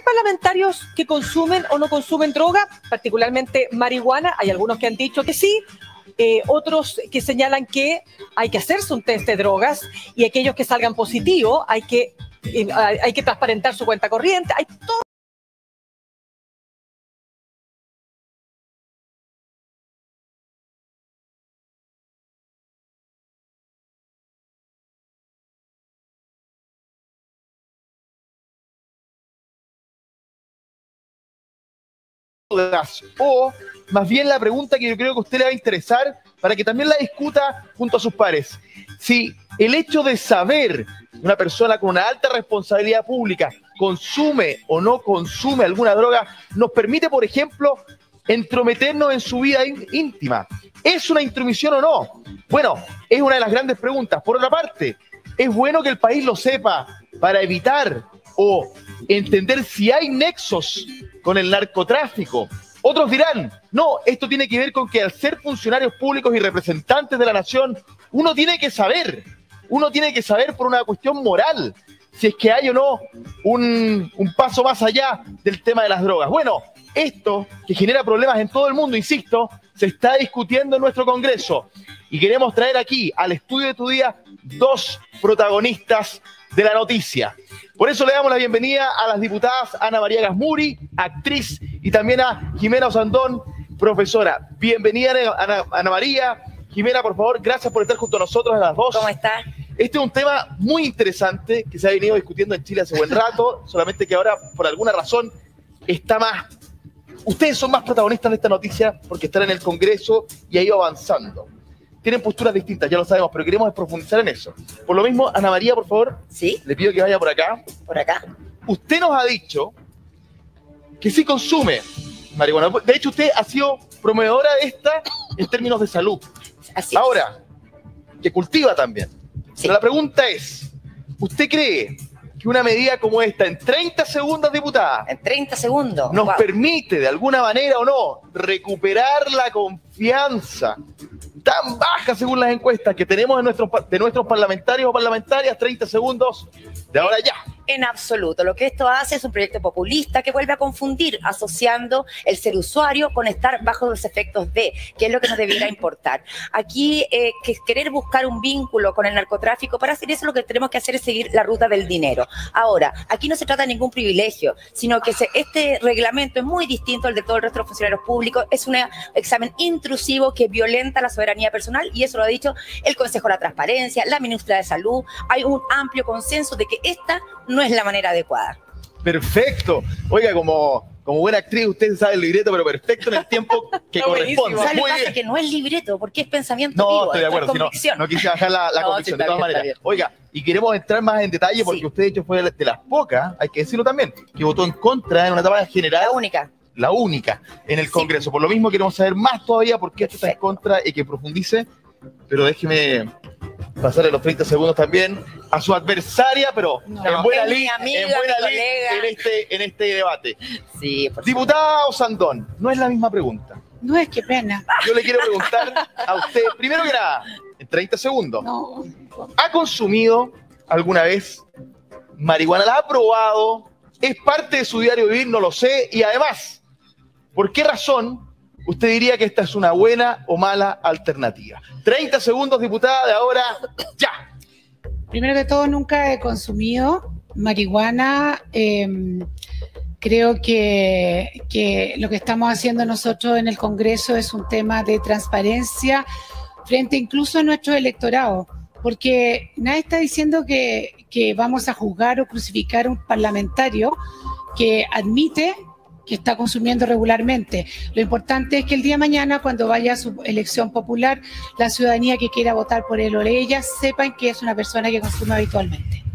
parlamentarios que consumen o no consumen droga, particularmente marihuana. Hay algunos que han dicho que sí, otros que señalan que hay que hacerse un test de drogas y aquellos que salgan positivos hay que transparentar su cuenta corriente. Hay todo. O más bien la pregunta que yo creo que a usted le va a interesar para que también la discuta junto a sus pares. Si el hecho de saber una persona con una alta responsabilidad pública consume o no consume alguna droga nos permite, por ejemplo, entrometernos en su vida íntima. ¿Es una intromisión o no? Bueno, es una de las grandes preguntas. Por otra parte, ¿es bueno que el país lo sepa para evitar o entender si hay nexos con el narcotráfico? Otros dirán, no, esto tiene que ver con que al ser funcionarios públicos y representantes de la nación, uno tiene que saber por una cuestión moral si es que hay o no un paso más allá del tema de las drogas. Bueno, esto que genera problemas en todo el mundo, insisto, se está discutiendo en nuestro Congreso y queremos traer aquí al estudio de tu día dos protagonistas de la noticia. Por eso le damos la bienvenida a las diputadas Ana María Gasmuri, actriz, y también a Jimena Osandón, profesora. Bienvenida, Ana María. Jimena, por favor, gracias por estar junto a nosotros a las dos. ¿Cómo está? Este es un tema muy interesante que se ha venido discutiendo en Chile hace buen rato, solamente que ahora, por alguna razón, está más... Ustedes son más protagonistas de esta noticia porque están en el Congreso y ha ido avanzando. Tienen posturas distintas, ya lo sabemos, pero queremos profundizar en eso. Por lo mismo, Ana María, por favor, ¿sí? Le pido que vaya por acá. Por acá. Usted nos ha dicho que sí consume marihuana. De hecho, usted ha sido promovedora de esta en términos de salud. Así es. Ahora, que cultiva también. Sí. Pero la pregunta es, ¿usted cree que una medida como esta, en 30 segundos, diputada, en 30 segundos, nos permite, de alguna manera o no, recuperar la confianza tan baja, según las encuestas, que tenemos de nuestros parlamentarios o parlamentarias? 30 segundos de ahora ya. En absoluto. Lo que esto hace es un proyecto populista que vuelve a confundir, asociando el ser usuario con estar bajo los efectos de, que es lo que nos debiera importar. Aquí, que querer buscar un vínculo con el narcotráfico, para hacer eso lo que tenemos que hacer es seguir la ruta del dinero. Ahora, aquí no se trata de ningún privilegio, sino que este reglamento es muy distinto al de todo el resto de los funcionarios públicos. Es un examen intrusivo que violenta la soberanía personal, y eso lo ha dicho el Consejo de la Transparencia, la ministra de Salud. Hay un amplio consenso de que esta no es la manera adecuada. Perfecto. Oiga, como buena actriz, usted sabe el libreto, pero perfecto en el tiempo que corresponde. ¿Sabes lo que pasa? Que no es libreto, porque es pensamiento vivo. No, estoy de acuerdo. Si no quise bajar la convicción, de todas maneras. Oiga, y queremos entrar más en detalle porque usted, de hecho, fue de las pocas, hay que decirlo también, que votó en contra en una etapa general. La única en el Congreso. Por lo mismo queremos saber más todavía por qué esto está en contra y que profundice. Pero déjeme pasarle los 30 segundos también a su adversaria, pero en buena línea en este debate. Sí, diputada Osandón, no es la misma pregunta. No es, qué pena. Yo le quiero preguntar a usted, primero que nada, en 30 segundos. No. ¿Ha consumido alguna vez marihuana? ¿La ha probado? ¿Es parte de su diario vivir? No lo sé. Y además, ¿por qué razón usted diría que esta es una buena o mala alternativa? 30 segundos, diputada, de ahora ya. Primero que todo, nunca he consumido marihuana. Creo que lo que estamos haciendo nosotros en el Congreso es un tema de transparencia frente incluso a nuestro electorado, porque nadie está diciendo que vamos a juzgar o crucificar a un parlamentario que admite que está consumiendo regularmente. Lo importante es que el día de mañana, cuando vaya a su elección popular, la ciudadanía que quiera votar por él o ella sepan que es una persona que consume habitualmente.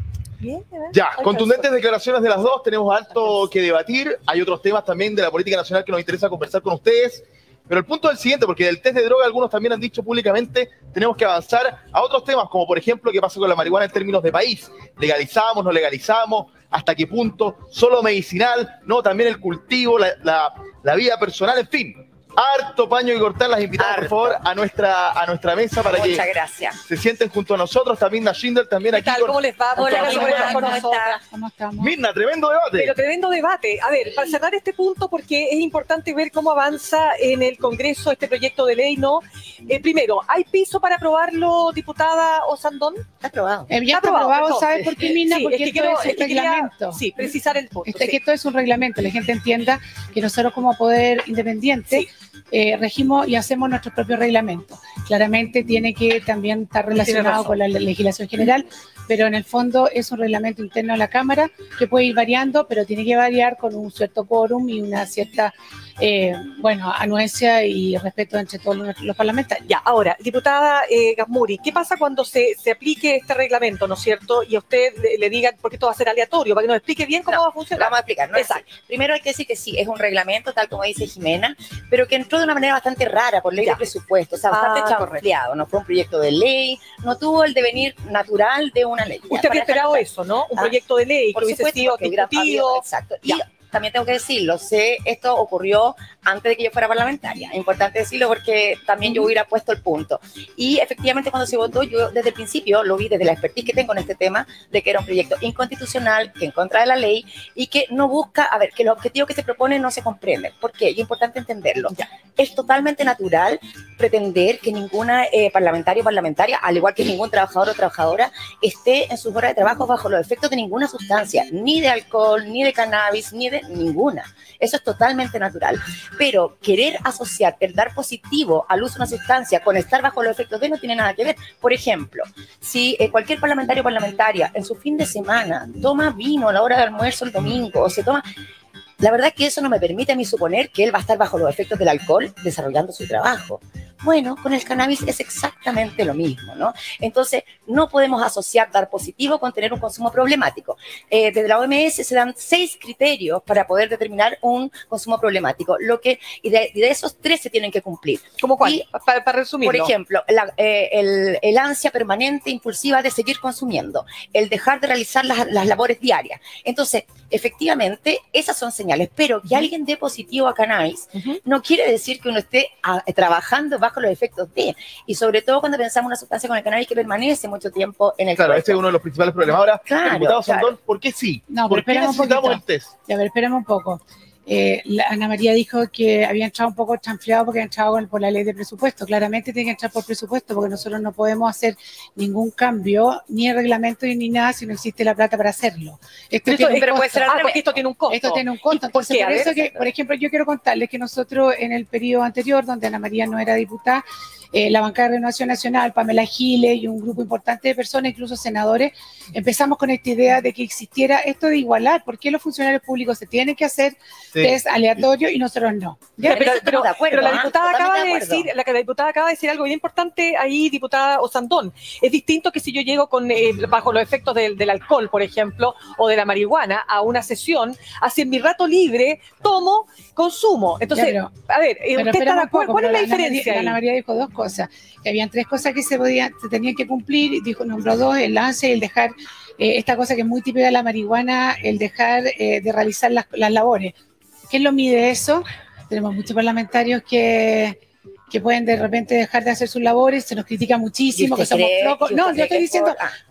Ya, contundentes declaraciones de las dos, tenemos harto que debatir. Hay otros temas también de la política nacional que nos interesa conversar con ustedes. Pero el punto es el siguiente, porque del test de droga algunos también han dicho públicamente tenemos que avanzar a otros temas, como por ejemplo qué pasa con la marihuana en términos de país. ¿Legalizamos, no legalizamos? ¿Hasta qué punto? ¿Solo medicinal? No, también el cultivo, la vida personal, en fin. harto paño y cortar. Las invitamos, por favor, a nuestra mesa para Muchas que gracias. se sienten junto a nosotros. También Schindler, también ¿Qué aquí. tal? ¿Cómo les va? Hola, Muchas gracias por estar con nosotras. ¿Cómo estamos? Mirna, tremendo debate. Pero tremendo debate. A ver, para cerrar este punto, porque es importante ver cómo avanza en el Congreso este proyecto de ley, ¿no? Primero, ¿hay piso para aprobarlo, diputada Osandón? Está aprobado. Ya Está está aprobado, aprobado, ¿sabes por qué, Mina? Sí, Porque es que esto quiero- es es un que quería- reglamento. Sí, precisar el punto. Esto, sí. que esto es un reglamento, la gente entienda que nosotros como poder independiente regimos y hacemos nuestros propios reglamentos. Claramente tiene que también estar relacionado razón. con la legislación general, pero en el fondo es un reglamento interno de la Cámara que puede ir variando, pero tiene que variar con un cierto quórum y una cierta, anuencia y respeto entre todos los parlamentarios. Ya, ahora, diputada Gasmuri, ¿qué pasa cuando se aplique este reglamento, ¿no es cierto? Y a usted le digan, porque esto va a ser aleatorio, para que nos explique bien cómo va a funcionar. Vamos a explicar, ¿no? Exacto. Primero hay que decir que sí, es un reglamento, tal como dice Jimena, pero que entró de una manera bastante rara por ley Ya. de presupuesto, o sea, bastante Correcto. chanfleado, no fue un proyecto de ley, no tuvo el devenir natural de una ley. Usted había Para esperado dejar- eso, ¿no? Un Ah, proyecto de ley que Por hubiese supuesto, sido porque hubiera discutido. habido- exacto. Y Ya. también tengo que decirlo, esto ocurrió antes de que yo fuera parlamentaria. Es importante decirlo porque también yo hubiera puesto el punto. Y efectivamente cuando se votó, yo desde el principio lo vi desde la expertise que tengo en este tema, de que era un proyecto inconstitucional, que en contra de la ley y que no busca, a ver, que los objetivos que se proponen no se comprenden. ¿Por qué? Y es importante entenderlo. Es totalmente natural pretender que ninguna parlamentario o parlamentaria, al igual que ningún trabajador o trabajadora, esté en sus horas de trabajo bajo los efectos de ninguna sustancia, ni de alcohol, ni de cannabis, ni de ninguna. Eso es totalmente natural. Pero querer asociar el dar positivo al uso de una sustancia con estar bajo los efectos de no tiene nada que ver. Por ejemplo, si cualquier parlamentario o parlamentaria en su fin de semana toma vino a la hora de almuerzo el domingo o se toma... La verdad es que eso no me permite a mí suponer que él va a estar bajo los efectos del alcohol desarrollando su trabajo. Bueno, con el cannabis es exactamente lo mismo, ¿no? Entonces, no podemos asociar dar positivo con tener un consumo problemático. Desde la OMS se dan 6 criterios para poder determinar un consumo problemático, y de esos 3 se tienen que cumplir. ¿Cómo cuál? Y, Para resumirlo. por ejemplo, el ansia permanente impulsiva de seguir consumiendo, el dejar de realizar las labores diarias. Entonces, efectivamente, esas son señales, pero que alguien dé positivo a cannabis no quiere decir que uno esté trabajando bajo los efectos de, y sobre todo cuando pensamos en una sustancia con el cannabis que permanece mucho tiempo en el Claro, cuerpo. ese es uno de los principales problemas. Ahora, Claro, diputado claro. Sandón, ¿por qué sí? No, pero ¿Por qué esperemos un necesitamos poquito. el test? Ya, a ver, esperemos un poco. Ana María dijo que había entrado un poco chanfleado porque había entrado por la ley de presupuesto. Claramente tiene que entrar por presupuesto porque nosotros no podemos hacer ningún cambio, ni el reglamento ni nada, si no existe la plata para hacerlo. Esto tiene un pero puede costo. ser al revés. Porque esto tiene un costo. Esto tiene un costo. ¿Y por Entonces, qué? A por ver, eso que, por ejemplo, yo quiero contarles que nosotros en el periodo anterior, donde Ana María no era diputada, la bancada de Renovación Nacional, Pamela Giles y un grupo importante de personas, incluso senadores, empezamos con esta idea de que existiera esto de igualar. ¿Por qué los funcionarios públicos se tienen que hacer test aleatorio y nosotros no? ¿Ya? Pero estamos de acuerdo, pero la ¿ah? diputada acaba Totalmente de de acuerdo. decir, la diputada acaba de decir algo bien importante ahí, diputada Osandón. Es distinto que si yo llego con bajo los efectos del alcohol, por ejemplo, o de la marihuana a una sesión, así en mi rato libre tomo, consumo. Entonces, Ya, pero- a ver, Pero ¿usted está espérame de un poco, acuerdo? ¿Cuál es pero la Ana María- diferencia ahí? Ana María dijo 2 cosas, que habían 3 cosas que se tenían que cumplir, dijo, nombró 2, el lance y el dejar, esta cosa que es muy típica de la marihuana, el dejar de realizar las labores. ¿Quién lo mide eso? Tenemos muchos parlamentarios que pueden de repente dejar de hacer sus labores, se nos critica muchísimo, que somos flojos. No, yo estoy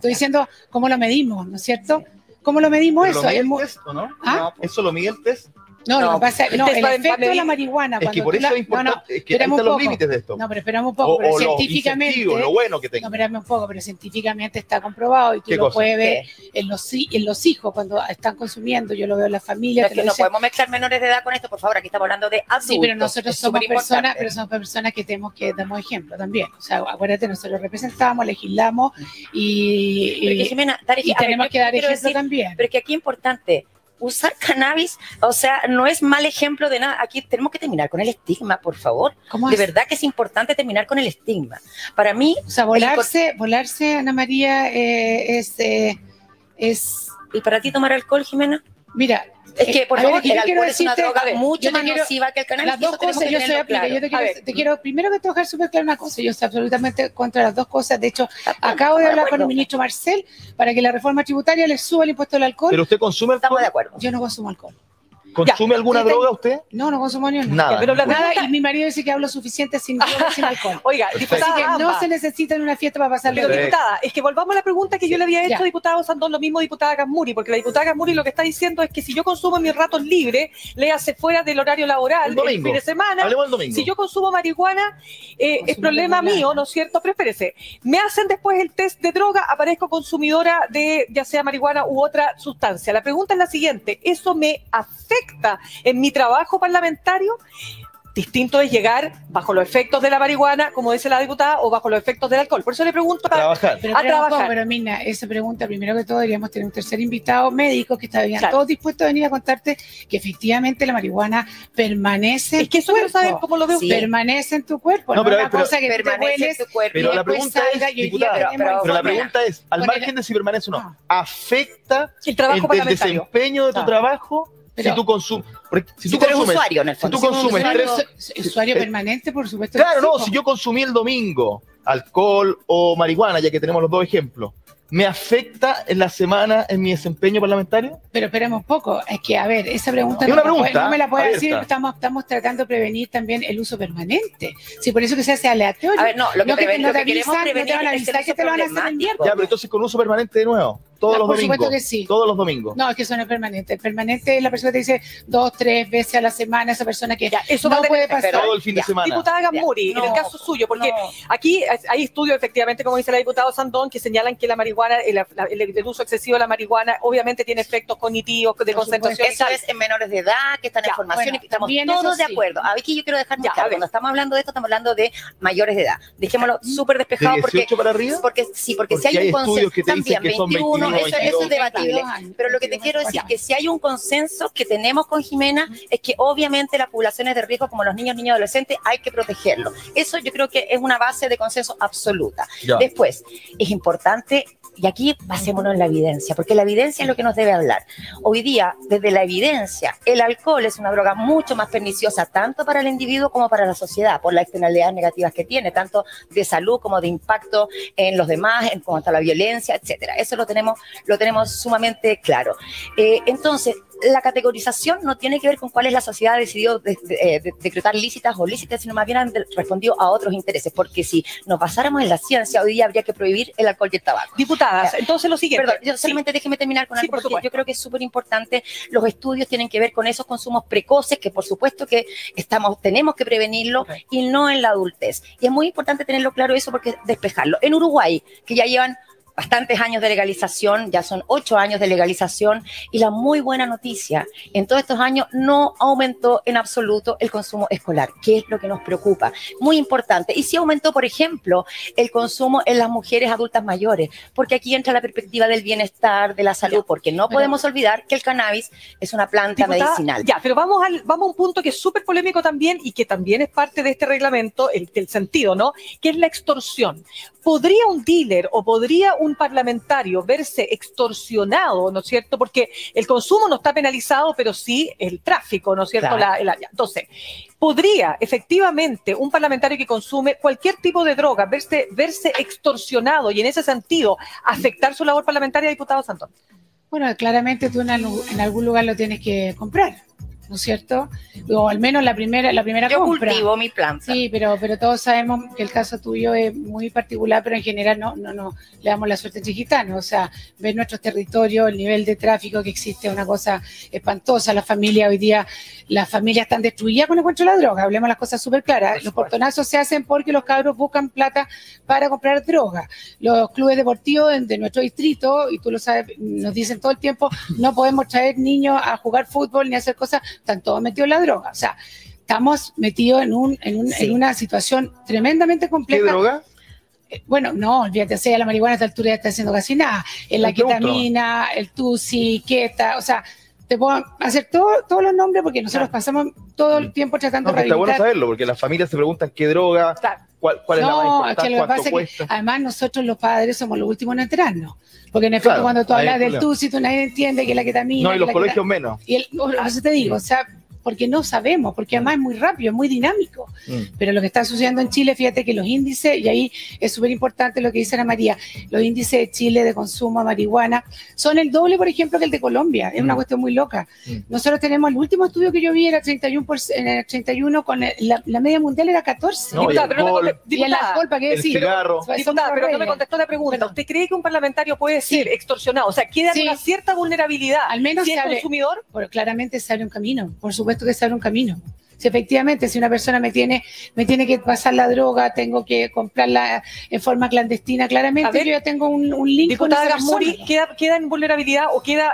diciendo cómo lo medimos, ¿no es cierto? ¿Cómo lo medimos ¿Pero eso? lo mide Es el muy- test o no? ¿Ah? ¿Eso lo mide el test? No, lo que pasa el no, test el va a efecto de medir- la marihuana. Es que cuando por tú eso la- es importante, no, es que ahí esperemos están los un poco. límites de esto. No, pero esperamos un poco, O pero los científicamente, incentivos, lo bueno que no, tenga. espérame un poco, pero científicamente está comprobado y tú ¿Qué lo cosa? puedes ver en los hijos cuando están consumiendo, yo lo veo en las familias. Es te que lo no dicen. podemos mezclar menores de edad con esto, por favor, aquí estamos hablando de adultos. Sí, pero nosotros Es somos superimportante. personas, pero somos personas que tenemos que damos ejemplo también. O sea, acuérdate, nosotros representamos, legislamos Pero que, y Jimena, tenemos que dar ejemplo también. Pero es que aquí es importante, usar cannabis, o sea, no es mal ejemplo de nada. Aquí tenemos que terminar con el estigma, por favor. ¿Cómo De es? verdad que es importante terminar con el estigma. Para mí, O sea, volarse, Ana María, es, ¿y para ti tomar alcohol, Jimena? mira, Es que, por a ver, favor, que yo el quiero alcohol es una decirte- droga a ver, mucho yo te más quiero- nociva que el cannabis. las dos eso tenemos cosas, que yo soy tenerlo aplica, claro. yo A ver. te quiero primero que te dejar súper claro una cosa, yo estoy absolutamente contra las dos cosas, de hecho, acabo de Estamos hablar con acuerdo. el ministro Marcel para que la reforma tributaria le suba el impuesto al alcohol, Pero usted consume Estamos alcohol. de acuerdo. yo no consumo alcohol. ¿Consume alguna droga usted? No consumo ni una. Nada. Pero la Nada, pregunta- y mi marido dice que hablo suficiente sin droga, sin alcohol. Oiga, Así diputada que no Amba, se necesita en una fiesta para pasarlo pero bien. diputada, es que volvamos a la pregunta que yo le había hecho, Ya. diputado Sandón, lo mismo diputada Gasmuri, porque la diputada Gasmuri lo que está diciendo es que si yo consumo en mis ratos libres, le hace fuera del horario laboral, El domingo. fin de semana, Hablemos del domingo. si yo consumo marihuana, es problema mío, ¿no es cierto? Pero espérese, me hacen después el test de droga, aparezco consumidora de ya sea marihuana u otra sustancia. La pregunta es la siguiente, ¿eso me afecta en mi trabajo parlamentario? Distinto es llegar bajo los efectos de la marihuana, como dice la diputada, o bajo los efectos del alcohol. Por eso le pregunto Trabajar. Pero, a trabajar. Pero Mirna, esa pregunta, primero que todo, deberíamos tener un tercer invitado médico que estarían Claro. todos dispuestos a venir a contarte que efectivamente la marihuana permanece Es que eso en quiero tu saber cuerpo. cómo lo ve Sí. usted. Permanece en tu cuerpo. No, No, pero a una ver, pero cosa que tú te Permanece en hueles tu cuerpo. Pero y la después pregunta salga, es, y hoy día diputada, tenemos pero la informe. pregunta es, al Con margen el- de si permanece o no, No. ¿afecta El trabajo el parlamentario. desempeño de tu Ah. trabajo Pero- si tú consumes? Si Si tú tú eres consumes, usuario, en el si fondo. tú consumes usuario permanente, por supuesto. Claro, que sí, no, po. si yo consumí el domingo alcohol o marihuana, ya que tenemos los dos ejemplos, ¿me afecta en la semana en mi desempeño parlamentario? Pero esperemos un poco. Es que, a ver, esa pregunta Es no, una me la puede- pregunta no me la puede abierta. decir. Estamos tratando de prevenir también el uso permanente. Sí, por eso que se hace aleatorio. A ver, no, lo que, No que te- no lo te que queremos avisan, no te prevenir van a es avisar el que te lo van a hacer en problemático. Ya, pero entonces con uso permanente de nuevo, todos los por domingos. supuesto que sí. Todos los domingos. No, es que eso no es permanente. El permanente es la persona que te dice 2, 3 veces a la semana, esa persona que Ya, eso va no a tener- puede pasar. Todo el fin de Ya, semana. diputada Gasmuri, en el No, caso suyo, porque no. aquí hay estudios, efectivamente, como dice la diputada Sandón, que señalan que la marihuana, el uso excesivo de la marihuana, obviamente tiene efectos cognitivos, de Por concentración. y Eso tal. es en menores de edad, que están en Ya, formación, bueno, y estamos también todos eso de sí. acuerdo. Aquí yo quiero dejar muy Ya, a claro, ver. cuando estamos hablando de esto, estamos hablando de mayores de edad. Dejémoslo súper ¿De despejado porque 18 para arriba? porque Porque si hay hay un consenso estudios que te dicen también que son 21, 21, eso es debatible. 22 años, Pero lo que te 22 quiero decir años. es que si hay un consenso que tenemos con Jimena es que obviamente las poblaciones de riesgo como los niños, niñas y adolescentes hay que protegerlos. Eso yo creo que es una base de consenso absoluta. Ya. Después, es importante, y aquí basémonos en la evidencia, porque la evidencia es lo que nos debe hablar. Hoy día, desde la evidencia, el alcohol es una droga mucho más perniciosa tanto para el individuo como para la sociedad, por las externalidades negativas que tiene, tanto de salud como de impacto en los demás, en cuanto a la violencia, etcétera. Eso lo tenemos sumamente claro. Entonces, la categorización no tiene que ver con cuál es la sociedad ha decidido decretar lícitas o lícitas, sino más bien han respondido a otros intereses, porque si nos basáramos en la ciencia, hoy día habría que prohibir el alcohol y el tabaco. Diputadas, Ya. entonces lo siguiente. Perdón, yo solamente déjeme terminar con Sí, algo, por porque supuesto. yo creo que es súper importante. Los estudios tienen que ver con esos consumos precoces, que por supuesto que tenemos que prevenirlo, Ok. y no en la adultez. Y es muy importante tenerlo claro eso, porque despejarlo. En Uruguay, que ya llevan bastantes años de legalización, ya son 8 años de legalización, y la muy buena noticia, en todos estos años no aumentó en absoluto el consumo escolar, que es lo que nos preocupa, muy importante. Y sí aumentó, por ejemplo, el consumo en las mujeres adultas mayores, porque aquí entra la perspectiva del bienestar, de la salud, porque no podemos olvidar que el cannabis es una planta Diputada, medicinal. Ya, pero vamos a un punto que es súper polémico también y que también es parte de este reglamento, del sentido, ¿no? Que es la extorsión. ¿Podría un dealer o podría un parlamentario verse extorsionado, ¿no es cierto? Porque el consumo no está penalizado, pero sí el tráfico, ¿no es cierto? Claro. Entonces, ¿podría efectivamente un parlamentario que consume cualquier tipo de droga verse extorsionado y en ese sentido afectar su labor parlamentaria, diputado Santón? Bueno, claramente tú en algún lugar lo tienes que comprar, ¿no es cierto? O al menos la primera Yo compra. cultivo mi planta. Sí, pero todos sabemos que el caso tuyo es muy particular, pero en general no le damos la suerte entre gitanos. O sea, ver nuestros territorios, el nivel de tráfico que existe es una cosa espantosa. La familia hoy día, las familias están destruidas con el encuentro de la droga. Hablemos las cosas súper claras. Los portonazos se hacen porque los cabros buscan plata para comprar droga. Los clubes deportivos de nuestro distrito, y tú lo sabes, nos dicen todo el tiempo, no podemos traer niños a jugar fútbol ni a hacer cosas, están todos metidos en la droga. O sea, estamos metidos en una situación tremendamente compleja. ¿Qué droga? Bueno, no, olvídate, sea la marihuana a esta altura ya está haciendo casi nada. En la ¿El qué otro? ketamina, el tusi, keta, o sea, te puedo hacer todos los nombres porque nosotros pasamos todo el tiempo tratando No, de que está bueno rehabilitar. saberlo, porque las familias se preguntan qué droga, Claro. cuál es la más No, es importante, que lo que cuánto pasa es cuesta. que además nosotros los padres somos los últimos en enterarnos. Porque en efecto Claro, cuando tú ahí hablas hay del problema. tusi, tú nadie entiende que la ketamina. No, y que los la colegios menos. Y eso te digo, o sea, porque no sabemos, porque además es muy rápido, es muy dinámico. Pero lo que está sucediendo en Chile, fíjate que los índices, y ahí es súper importante lo que dice Ana María, los índices de Chile de consumo de marihuana son el doble, por ejemplo, que el de Colombia. Es una cuestión muy loca. Nosotros tenemos, el último estudio que yo vi era 31%, en el 31, con la media mundial era 14. No, Y el alcohol, ¿para qué decir? cigarro. Diputada, pero no me contestó la pregunta. Perdón. ¿Usted cree que un parlamentario puede ser extorsionado? O sea, queda en una cierta vulnerabilidad. Al menos si se es abre, consumidor. claramente se abre un camino. Por supuesto que se abre un camino. Si efectivamente, si una persona me tiene que pasar la droga, tengo que comprarla en forma clandestina, claramente yo ya tengo un link Diputada con esa Gasmuri, persona. ¿queda en vulnerabilidad o queda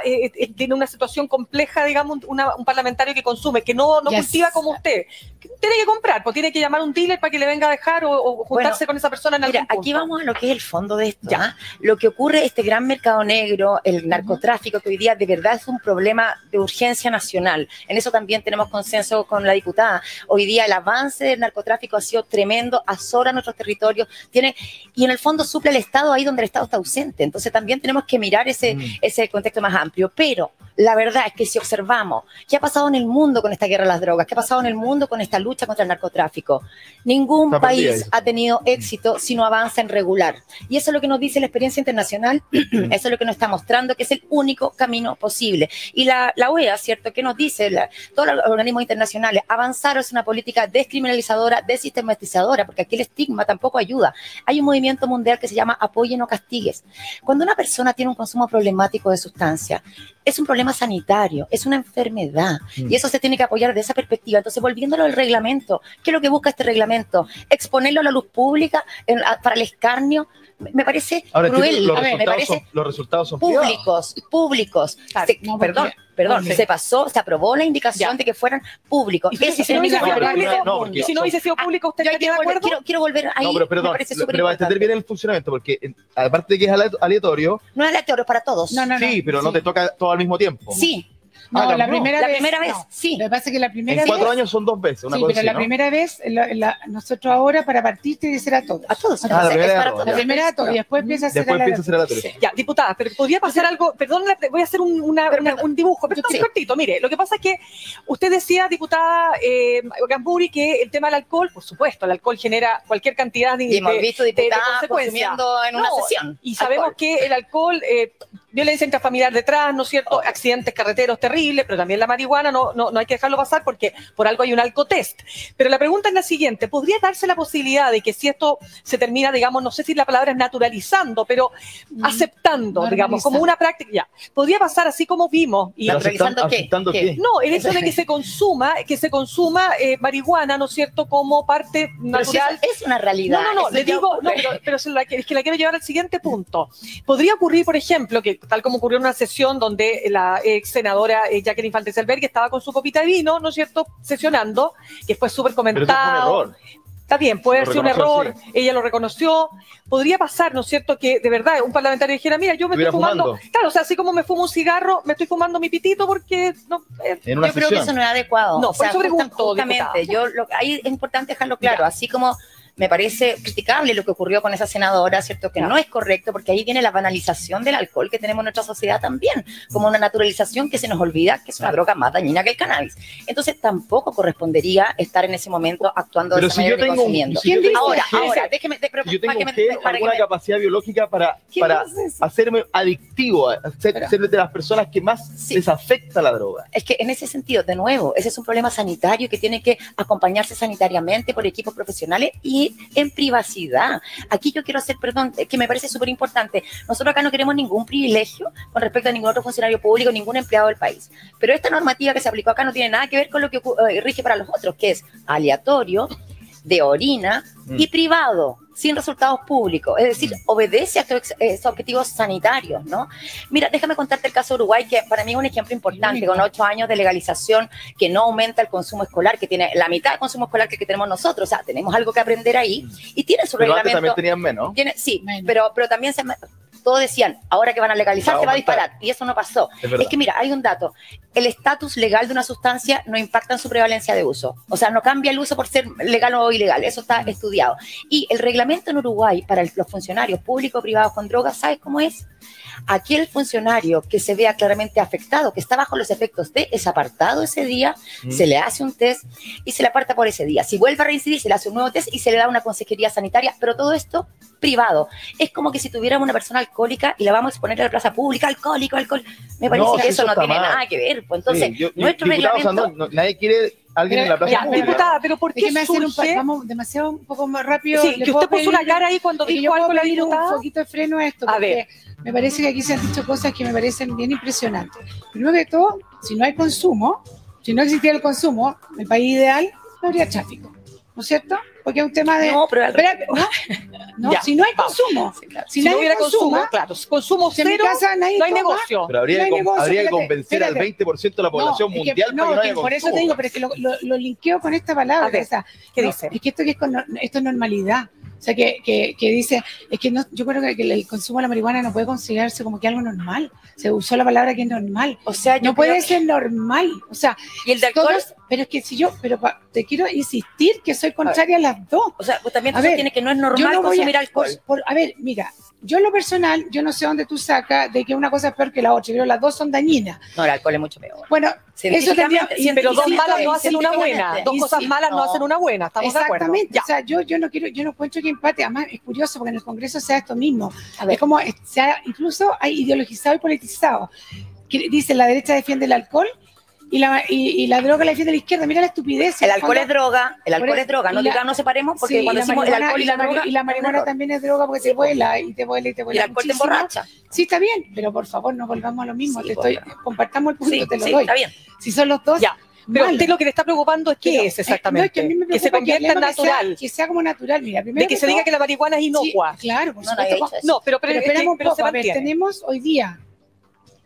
tiene una situación compleja, digamos, un parlamentario que consume, que no cultiva como usted? Tiene que comprar, pues tiene que llamar a un dealer para que le venga a dejar o juntarse con esa persona en algún punto. Aquí vamos a lo que es el fondo de esto. ¿Ah? Lo que ocurre, este gran mercado negro, el narcotráfico, que hoy día de verdad es un problema de urgencia nacional. En eso también tenemos consenso con la diputada. Hoy día el avance del narcotráfico ha sido tremendo, azora nuestros territorios, y en el fondo suple el Estado ahí donde el Estado está ausente. Entonces también tenemos que mirar ese contexto más amplio. Pero la verdad es que si observamos qué ha pasado en el mundo con esta guerra a las drogas, qué ha pasado en el mundo con esta lucha contra el narcotráfico, ningún país ha tenido éxito si no avanza en regular. Y eso es lo que nos dice la experiencia internacional, eso es lo que nos está mostrando que es el único camino posible. Y la OEA, ¿cierto? ¿Qué nos dice? Todos los organismos internacionales, avanzar es una política descriminalizadora, desistematizadora, porque aquí el estigma tampoco ayuda. Hay un movimiento mundial que se llama Apoye no castigues. Cuando una persona tiene un consumo problemático de sustancia, es un problema sanitario, es una enfermedad, y eso se tiene que apoyar de esa perspectiva. Entonces, volviéndolo al reglamento, ¿qué es lo que busca este reglamento? Exponerlo a la luz pública para el escarnio. Me parece cruel. Los resultados son públicos. Claro, Perdón, se aprobó la indicación de que fueran públicos. Si no hubiese sido público, ¿usted estaría de acuerdo? Quiero volver ahí. No, pero perdón, pero va a entender bien el funcionamiento, porque aparte de que es aleatorio. No es aleatorio, es para todos. Sí, pero no te toca todo al mismo tiempo. Sí. No, la primera vez sí. Lo que pasa es que la primera en vez. 4 años son 2 veces. Una Sí, cosa pero así, la ¿no? primera vez, nosotros ahora para partir tiene que ser a todos. A todos. La primera a todos y después empieza a ser aleatorio. Ya, diputada, pero podría pasar algo, perdón, voy a hacer un dibujo, pero cortito. Mire, lo que pasa es que usted decía, diputada Gasmuri, que el tema del alcohol, por supuesto, el alcohol genera cualquier cantidad de hemos visto diputadas consecuencias. consumiendo en una sesión. Y sabemos que el alcohol, violencia intrafamiliar detrás, ¿no es cierto? Accidentes carreteros terribles, pero también la marihuana no hay que dejarlo pasar porque por algo hay un alcotest. Pero la pregunta es la siguiente, ¿podría darse la posibilidad de que si esto se termina, digamos, no sé si la palabra es naturalizando, pero aceptando, digamos, como una práctica, ya, podría pasar así como vimos? Y ¿Naturalizando qué? No, el hecho de que se consuma marihuana, ¿no es cierto?, como parte natural. Es una realidad. No, le digo, pero es que la quiero llevar al siguiente punto. Podría ocurrir, por ejemplo, que tal como ocurrió en una sesión donde la ex senadora Jacqueline Faltenselberg estaba con su copita de vino, ¿no es cierto?, sesionando, que fue súper comentado. Pero eso fue un error. Está bien, puede ser un error, ella lo reconoció. Podría pasar, ¿no es cierto?, que de verdad un parlamentario dijera, mira, yo me estoy fumando. Claro, o sea, así como me fumo un cigarro, me estoy fumando mi pitito porque en una yo creo que eso no es adecuado. No, por eso pregunto, justamente, ahí es importante dejarlo claro, así como me parece criticable lo que ocurrió con esa senadora, ¿cierto? Que no es correcto, porque ahí viene la banalización del alcohol que tenemos en nuestra sociedad también, como una naturalización que se nos olvida que es una droga más dañina que el cannabis. Entonces tampoco correspondería estar en ese momento actuando de esa manera y consumiendo. Ahora, déjeme... yo tengo alguna capacidad biológica para hacerme adictivo, ser de las personas que más les afecta la droga. Es que en ese sentido, de nuevo, ese es un problema sanitario que tiene que acompañarse sanitariamente por equipos profesionales y en privacidad. Aquí yo quiero hacer, que me parece súper importante. Nosotros acá no queremos ningún privilegio con respecto a ningún otro funcionario público, ningún empleado del país. Pero esta normativa que se aplicó acá no tiene nada que ver con lo que rige para los otros, que es aleatorio, de orina y privado, sin resultados públicos, es decir, obedece a estos objetivos sanitarios, ¿no? Mira, déjame contarte el caso de Uruguay, que para mí es un ejemplo importante, con 8 años de legalización, que no aumenta el consumo escolar, que tiene la mitad de consumo escolar que tenemos nosotros, o sea, tenemos algo que aprender ahí, y tiene su reglamento. Pero antes también tenían menos. Sí, pero también todos decían, ahora que van a legalizar se va a disparar, y eso no pasó. Es que mira, hay un dato, el estatus legal de una sustancia no impacta en su prevalencia de uso, o sea, no cambia el uso por ser legal o ilegal, eso está estudiado. Y el reglamento en Uruguay para los funcionarios públicos o privados con drogas, ¿sabes cómo es? Aquel funcionario que se vea claramente afectado, que está bajo los efectos de, es apartado ese día, se le hace un test y se le aparta por ese día. Si vuelve a reincidir, se le hace un nuevo test y se le da una consejería sanitaria, pero todo esto privado. Es como que si tuviéramos una persona alcohólica y la vamos a exponer a la plaza pública, alcohólico. Me parece que eso no tiene nada que ver. Pues entonces, nuestro reglamento... nadie quiere alguien en la plaza pública. Diputada, pero ¿por qué surge? Vamos demasiado un poco más rápido. Sí, que usted puso una cara ahí cuando dijo algo la diputada. Un poquito de freno a esto, porque me parece que aquí se han dicho cosas que me parecen bien impresionantes. Primero que todo, si no hay consumo, si no existiera el consumo, el país ideal, no habría tráfico, ¿no es cierto? Porque es un tema de... No, pero... No, si no hay consumo, si no hubiera consumo, claro, consumo cero, en mi casa no hay negocio. Pero habría que convencer al 20% de la población mundial para que no haya consumo. Por eso te digo, pero es que lo linkeo con esta palabra. ¿Qué dice? Es que esto es normalidad. O sea, que dice, es que no, yo creo que el consumo de la marihuana no puede considerarse como que algo normal. Se usó la palabra que es normal. O sea, no puede ser normal. O sea, y el de alcohol. Pero es que si yo, te quiero insistir que soy contraria a las dos. O sea, pues también tú tienes que no es normal consumir alcohol. A ver, mira, yo en lo personal, yo no sé dónde tú sacas de que una cosa es peor que la otra. Yo creo que las dos son dañinas. No, el alcohol es mucho peor. Bueno, eso tendría, pero dos malas no hacen una buena. Dos cosas malas no hacen una buena. ¿Estamos de acuerdo? Exactamente. O sea, yo no encuentro que empate. Además, es curioso porque en el Congreso sea esto mismo. Es como, incluso hay ideologizado y politizado. Que dice, la derecha defiende el alcohol y la droga la defiende la izquierda. Mira la estupidez. El alcohol es droga, no separemos porque cuando decimos el alcohol y la droga... Y la marihuana también es droga porque te vuela y te vuela. Y el alcohol te emborracha. Sí, está bien, pero por favor no volvamos a lo mismo. Compartamos el punto, te lo doy. Está bien. Si son los dos... Pero a usted lo que le está preocupando es qué es exactamente. Que a mí me que se convierta en natural. Que sea como natural. Mira, primero de que se diga que la marihuana es inocua. Sí, claro, por supuesto. No, pero esperamos un poco. A ver, tenemos hoy día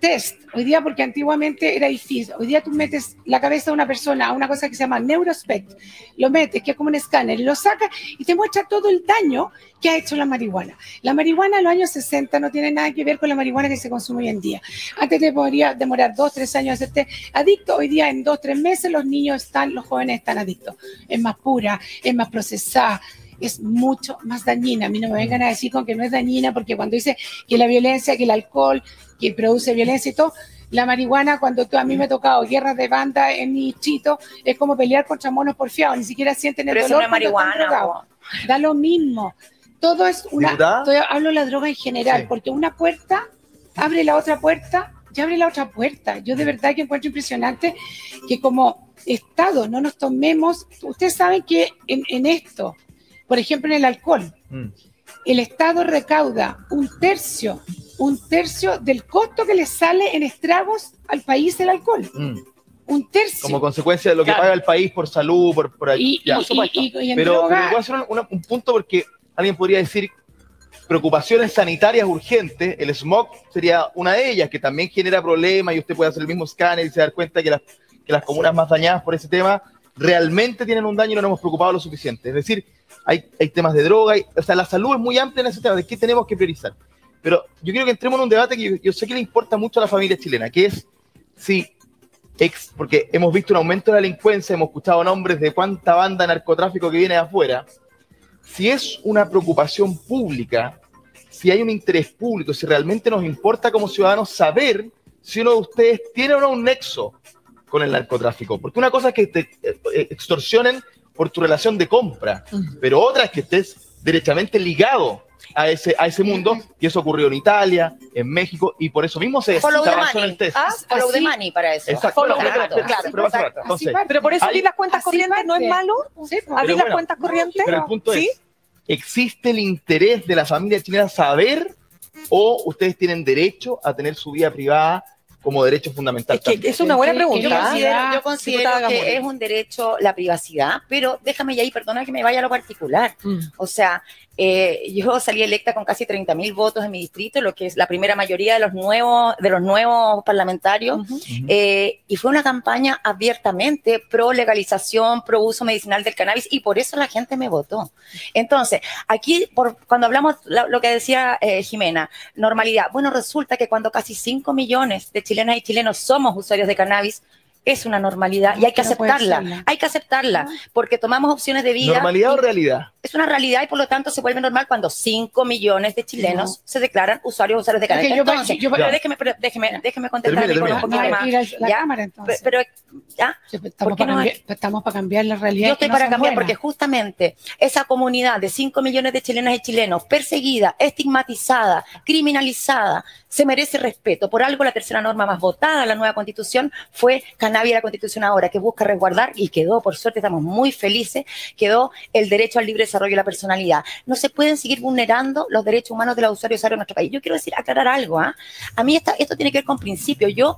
test. Hoy día, porque antiguamente era difícil. Hoy día tú metes la cabeza de una persona a una cosa que se llama Neurospect, lo metes, que es como un escáner, lo sacas y te muestra todo el daño que ha hecho la marihuana. La marihuana en los años 60 no tiene nada que ver con la marihuana que se consume hoy en día. Antes te podría demorar 2, 3 años hacerte adicto. Hoy día, en 2, 3 meses, los jóvenes están adictos. Es más pura, es más procesada, es mucho más dañina. A mí no me vengan a decir con que no es dañina, porque cuando dice que la violencia, que el alcohol, que produce violencia y todo, la marihuana, cuando a mí me ha tocado guerras de banda en mi chito, es como pelear contra monos porfiados, ni siquiera sienten el dolor. Pero eso no es marihuana. Da lo mismo. Todo es una... Hablo de la droga en general, porque una puerta abre la otra puerta, ya abre la otra puerta. Yo de verdad que encuentro impresionante que como Estado no nos tomemos... Ustedes saben que en esto, por ejemplo en el alcohol, el Estado recauda un tercio del costo que le sale en estragos al país el alcohol. Un tercio. Como consecuencia de lo que paga el país por salud, por ahí. Pero voy a hacer un punto, porque alguien podría decir preocupaciones sanitarias urgentes. El smog sería una de ellas, que también genera problemas, y usted puede hacer el mismo escáner y se dar cuenta que las comunas más dañadas por ese tema realmente tienen un daño y no nos hemos preocupado lo suficiente. Es decir, hay temas de droga, o sea, la salud es muy amplia en ese tema, de qué tenemos que priorizar. Pero yo quiero que entremos en un debate que yo sé que le importa mucho a la familia chilena, que es porque hemos visto un aumento de la delincuencia, hemos escuchado nombres de cuánta banda de narcotráfico que viene de afuera. Si es una preocupación pública, si hay un interés público, si realmente nos importa como ciudadanos saber si uno de ustedes tiene o no un nexo con el narcotráfico. Porque una cosa es que te extorsionen por tu relación de compra, pero otra es que estés derechamente ligado a ese mundo, y eso ocurrió en Italia, en México, y por eso mismo se avanzó en el test. Follow the money para eso. Exacto. Pero por eso abrir las cuentas corrientes no es malo. Abrir las cuentas corrientes. Pero el punto es, ¿existe el interés de la familia chilena saber, o ustedes tienen derecho a tener su vida privada como derecho fundamental? Es una buena pregunta. Yo considero que es un derecho la privacidad, pero déjame ya ahí, perdona que me vaya a lo particular. O sea, yo salí electa con casi 30.000 votos en mi distrito, lo que es la primera mayoría de los nuevos parlamentarios, y fue una campaña abiertamente pro legalización, pro uso medicinal del cannabis, y por eso la gente me votó. Entonces, aquí, cuando hablamos lo que decía Jimena, normalidad, bueno, resulta que cuando casi 5 millones de chilenas y chilenos somos usuarios de cannabis, es una normalidad y hay que aceptarla. Hay que aceptarla porque tomamos opciones de vida. ¿Normalidad o realidad? Es una realidad y por lo tanto se vuelve normal cuando 5 millones de chilenos se declaran usuarios de cannabis. Entonces, déjeme contestar con un poquito más. La cámara, entonces. Pero ¿ya? Estamos para cambiar la realidad. Yo estoy para cambiar porque justamente esa comunidad de 5 millones de chilenas y chilenos perseguida, estigmatizada, criminalizada, se merece respeto. Por algo la tercera norma más votada en la nueva Constitución fue cannabis a la Constitución ahora, que busca resguardar y quedó, por suerte, estamos muy felices, quedó el derecho al libre desarrollo de la personalidad. No se pueden seguir vulnerando los derechos humanos de los usuarios en nuestro país. Yo quiero aclarar algo, ¿ah? A mí esto tiene que ver con principios. Yo,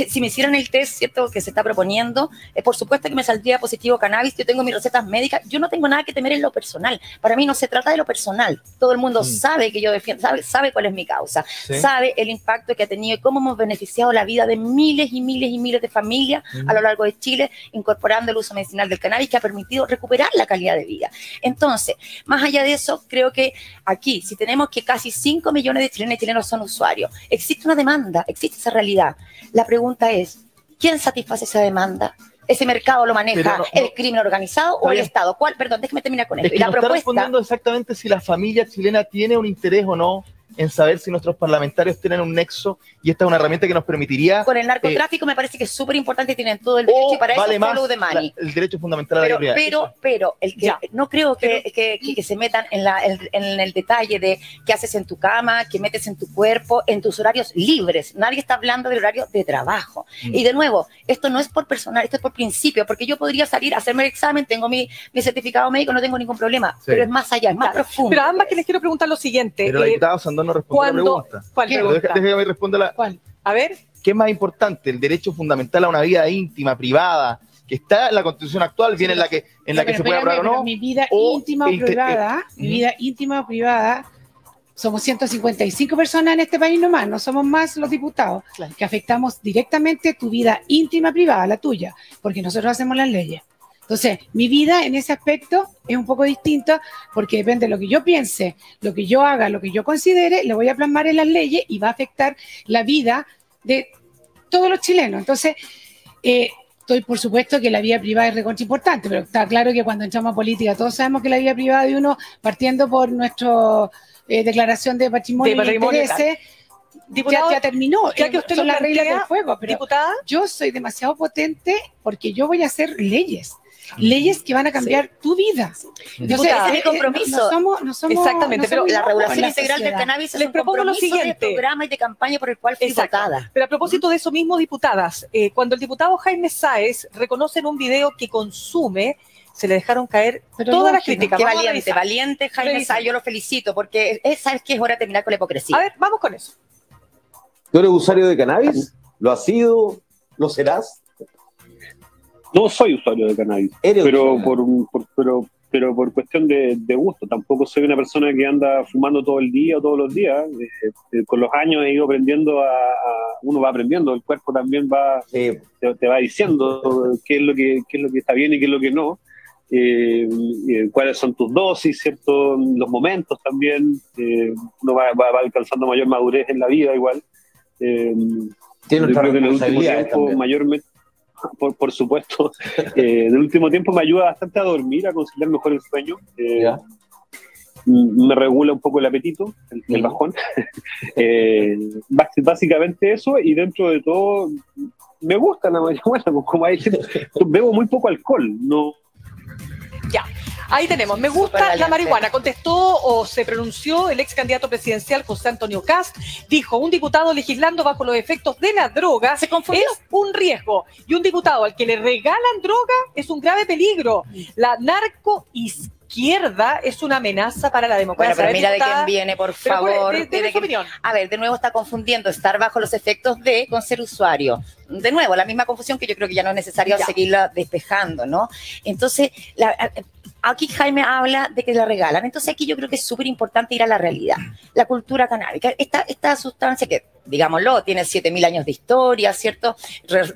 si me hicieran el test, ¿cierto?, que se está proponiendo, por supuesto que me saldría positivo cannabis, yo tengo mis recetas médicas, yo no tengo nada que temer en lo personal. Para mí no se trata de lo personal. Todo el mundo sabe que yo defiendo, sabe cuál es mi causa, sabe el impacto que ha tenido y cómo hemos beneficiado la vida de miles y miles y miles de familias a lo largo de Chile, incorporando el uso medicinal del cannabis, que ha permitido recuperar la calidad de vida. Entonces, más allá de eso, creo que aquí, si tenemos que casi 5 millones de chilenas y chilenos son usuarios, existe una demanda, existe esa realidad. La pregunta es, ¿quién satisface esa demanda? ¿Ese mercado lo maneja el crimen organizado o el Estado? Perdón, déjeme terminar con esto. Es que está respondiendo exactamente si la familia chilena tiene un interés o no en saber si nuestros parlamentarios tienen un nexo, y esta es una herramienta que nos permitiría... Con el narcotráfico me parece que es súper importante, tienen todo el derecho, y para vale eso follow the money. El derecho fundamental a la propiedad. Pero no creo que se metan en el detalle de qué haces en tu cama, qué metes en tu cuerpo, en tus horarios libres. Nadie está hablando del horario de trabajo. Y de nuevo, esto no es por personal, esto es por principio, porque yo podría salir a hacerme el examen, tengo mi certificado médico, no tengo ningún problema, pero es más allá, es más profundo. Pero a ambas que les quiero preguntar lo siguiente. Pero la diputada Sandón no respondió la pregunta. ¿Cuál pregunta? Déjame responderla. ¿Cuál? A ver. ¿Qué es más importante? ¿El derecho fundamental a una vida íntima, privada, que está en la Constitución actual, viene en la que se puede aprobar o no? Mi vida íntima o privada, somos 155 personas en este país nomás, no somos más los diputados, que afectamos directamente tu vida íntima privada, la tuya, porque nosotros hacemos las leyes. Entonces, mi vida en ese aspecto es un poco distinta porque depende de lo que yo piense, lo que yo haga, lo que yo considere, lo voy a plasmar en las leyes y va a afectar la vida de todos los chilenos. Entonces, estoy por supuesto que la vida privada es recontra importante, pero está claro que cuando entramos a política todos sabemos que la vida privada de uno, partiendo por nuestra declaración de patrimonio y intereses, ya terminó. Ya que usted lo las reglas del juego, pero diputada, yo soy demasiado potente porque yo voy a hacer leyes que van a cambiar tu vida. Entonces, ese es mi compromiso. No somos exactamente, pero la regulación integral del cannabis es les propongo lo siguiente, de programa y de campaña por el cual fui votada. Pero a propósito de eso mismo, diputadas, cuando el diputado Jaime Sáez reconoce en un video que consume, se le dejaron caer todas las críticas. Qué valiente Jaime Sáez, yo lo felicito, porque sabes que es hora de terminar con la hipocresía. A ver, vamos con eso. ¿Tú eres usuario de cannabis? ¿Lo has sido? ¿Lo serás? No soy usuario de cannabis, pero por cuestión de gusto. Tampoco soy una persona que anda fumando todo el día o todos los días. Con los años he ido aprendiendo uno va aprendiendo, el cuerpo también te va diciendo qué es lo que está bien y qué es lo que no. Cuáles son tus dosis, ¿cierto? Los momentos también. Uno va alcanzando mayor madurez en la vida igual. Tiene otra responsabilidad también. Mayormente, por supuesto, en el último tiempo me ayuda bastante a dormir, a conciliar mejor el sueño. Me regula un poco el apetito, el bajón. Básicamente eso, y dentro de todo me gusta la marihuana, como hay gente, bebo muy poco alcohol, no. Ya, ahí tenemos, me gusta la marihuana, contestó o se pronunció el ex candidato presidencial José Antonio Kast, dijo, un diputado legislando bajo los efectos de la droga es un riesgo, y un diputado al que le regalan droga es un grave peligro. La narcoizquierda es una amenaza para la democracia. Bueno, pero mira de quién viene, por favor. De su opinión. A ver, de nuevo está confundiendo estar bajo los efectos de con ser usuario. De nuevo, la misma confusión que yo creo que ya no es necesario seguirla despejando, ¿no? Entonces, aquí Jaime habla de que la regalan. Entonces aquí yo creo que es súper importante ir a la realidad. La cultura canábica, esta sustancia que, digámoslo, tiene 7.000 años de historia, ¿cierto?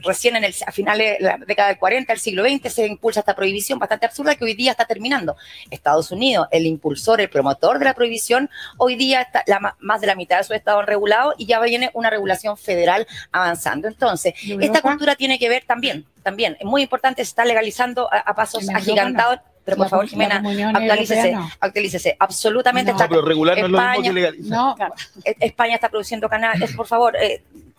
Recién a finales de la década del 40, del siglo XX, se impulsa esta prohibición bastante absurda que hoy día está terminando. Estados Unidos, el impulsor, el promotor de la prohibición, hoy día está más de la mitad de sus estados regulados y ya viene una regulación federal avanzando. Entonces, esta cultura tiene que ver también, es muy importante, se está legalizando a pasos agigantados. Pero por favor, Jimena, actualícese. Absolutamente. No, pero regular no es lo mismo que legalizar. No, España está produciendo cannabis. Por favor,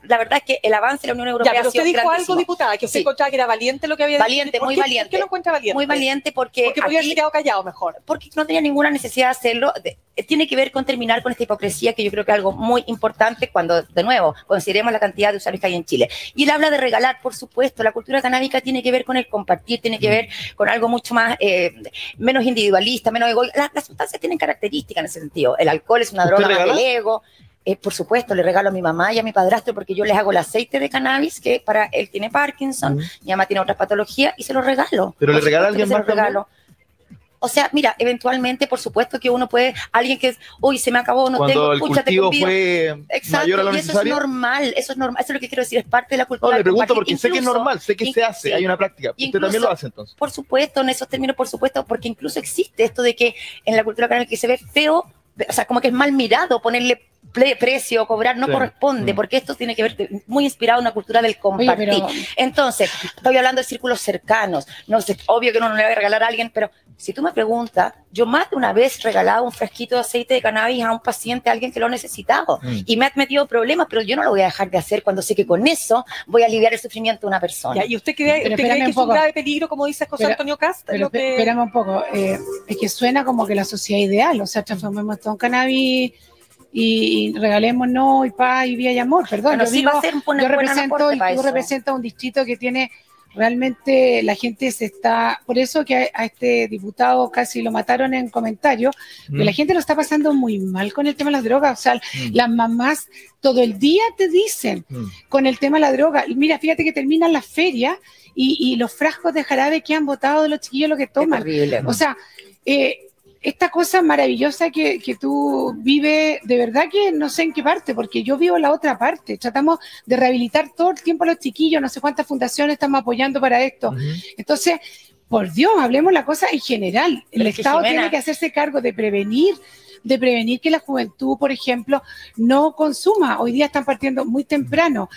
la verdad es que el avance de la Unión Europea pero ha sido usted dijo grandísimo. algo, diputada, que usted encontraba que era valiente lo que había dicho. Muy valiente. ¿Por qué lo encuentra valiente? Muy valiente porque podría haberse quedado callado mejor. Porque no tenía ninguna necesidad de hacerlo. Tiene que ver con terminar con esta hipocresía, que yo creo que es algo muy importante cuando, de nuevo, consideremos la cantidad de usuarios que hay en Chile. Y él habla de regalar, por supuesto. La cultura canábica tiene que ver con el compartir, tiene que ver con algo mucho más, menos individualista, menos egoísta. Las sustancias tienen características en ese sentido. El alcohol es una droga más del ego. Por supuesto, le regalo a mi mamá y a mi padrastro porque yo les hago el aceite de cannabis, que para él tiene Parkinson, mi mamá tiene otras patologías, y se lo regalo. ¿Pero le regala a alguien más también? O sea, mira, eventualmente, por supuesto que uno puede, alguien que, uy, se me acabó, no cuando tengo, el cultivo fue mayor a lo y necesario. Eso es normal, eso es lo que quiero decir, es parte de la cultura. No, le pregunto porque sé que es normal, sé que se hace, hay una práctica. Usted también lo hace entonces. Por supuesto, en esos términos, por supuesto, porque incluso existe esto de que en la cultura canábica que se ve feo, o sea, como que es mal mirado ponerle precio, cobrar, no corresponde, porque esto tiene que ver muy inspirado en una cultura del compartir. Oye, pero... Entonces, estoy hablando de círculos cercanos, no sé, obvio que no le voy a regalar a alguien, pero si tú me preguntas, yo más de una vez he regalado un frasquito de aceite de cannabis a un paciente, a alguien que lo ha necesitado, y me ha metido problemas, pero yo no lo voy a dejar de hacer cuando sé que con eso voy a aliviar el sufrimiento de una persona. Ya, ¿y usted cree que es un grave peligro, como dice José Antonio Cast? Espérame un poco, es que suena como que la sociedad ideal, o sea, transformemos todo en cannabis y regalémonos y paz y vida y amor, perdón. Bueno, yo represento un distrito que tiene realmente, la gente se está, por eso que a este diputado casi lo mataron en comentarios, que la gente lo está pasando muy mal con el tema de las drogas, o sea, las mamás todo el día te dicen con el tema de la droga, y mira, fíjate que terminan las ferias y los frascos de jarabe que han botado de los chiquillos lo que toman, o sea, esta cosa maravillosa que tú vives, de verdad que no sé en qué parte, porque yo vivo la otra parte. Tratamos de rehabilitar todo el tiempo a los chiquillos, no sé cuántas fundaciones estamos apoyando para esto. Entonces, por Dios, hablemos la cosa en general. El Estado tiene que hacerse cargo de prevenir que la juventud, por ejemplo, no consuma. Hoy día están partiendo muy temprano.